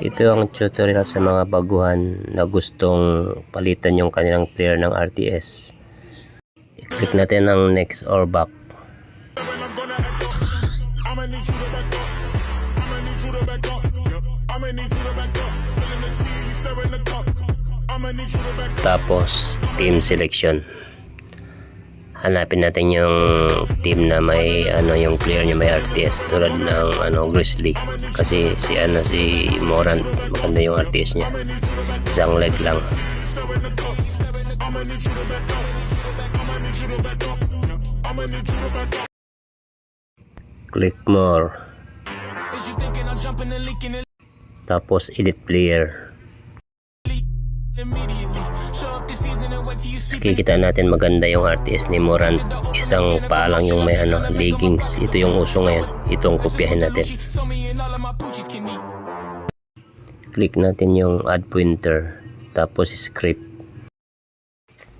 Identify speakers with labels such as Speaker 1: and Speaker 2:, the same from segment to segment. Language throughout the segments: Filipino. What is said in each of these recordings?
Speaker 1: Ito ang tutorial sa mga baguhan na gustong palitan yung kanilang player ng RTS. I-click natin ang next or back. Tapos team selection. Hanapin natin yung team na may yung player niya may RTS tulad ng Grizzly, kasi si Morant maganda yung RTS niya, isang leg lang. Click more, tapos edit player. Kikita natin maganda yung RTS ni Morant, isang paa lang yung may leggings. Ito yung uso ngayon, itong kopyahin natin. Click natin yung add pointer, tapos script.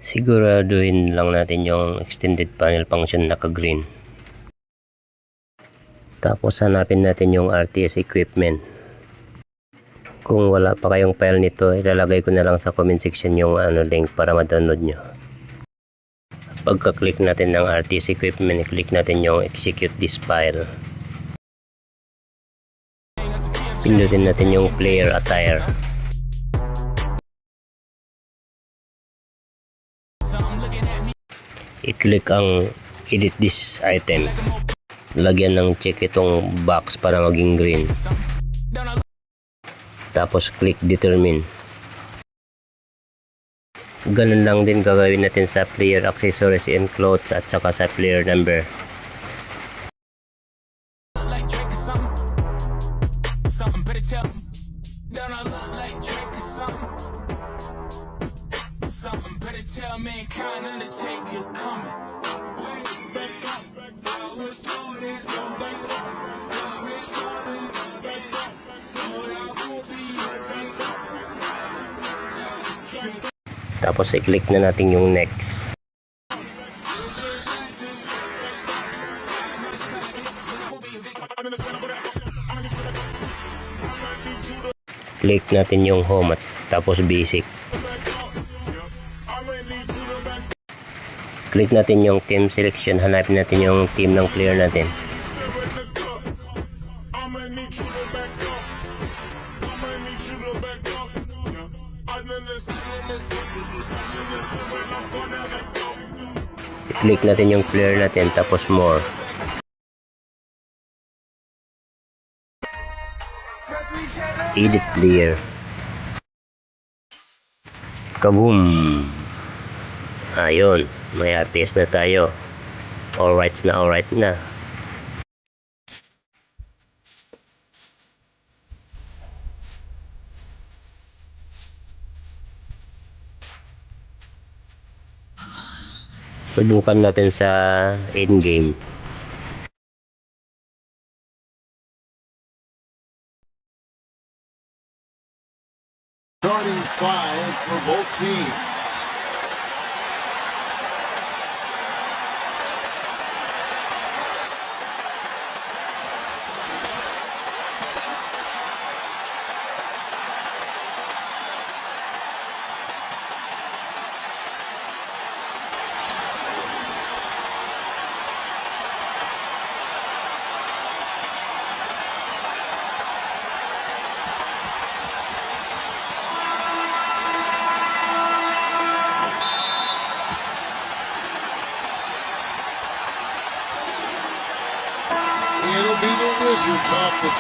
Speaker 1: Siguraduhin lang natin yung extended panel function naka green. Tapos hanapin natin yung RTS equipment. Kung wala pa kayong file nito, ilalagay ko na lang sa comment section yung link para ma-download nyo. Pagka-click natin ng RTS equipment, i-click natin yung execute this file. Pindutin natin yung player attire. I-click ang edit this item. Lagyan ng check itong box para maging green. Tapos click determine. Ganun lang din gagawin natin sa player accessories and clothes at saka sa player number. Tapos i-click na natin yung next. Click natin yung home at tapos basic. Click natin yung team selection, hanapin natin yung team ng player natin. I-click natin yung player natin, tapos more. Edit player. Kaboom! Ayun, may RTS na tayo. Alright na. Subukan natin sa in-game.
Speaker 2: Starting five for both teams. It'll be the Wizards off the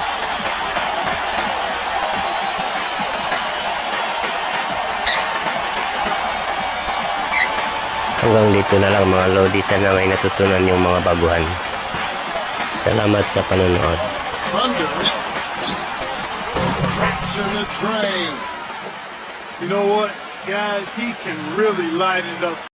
Speaker 1: Hanggang dito na lang mga lodi, sana may natutunan yung mga baguhan. Salamat sa panonood.
Speaker 2: Thunder. Traps in the train.
Speaker 3: You know what, guys? He can really light it up.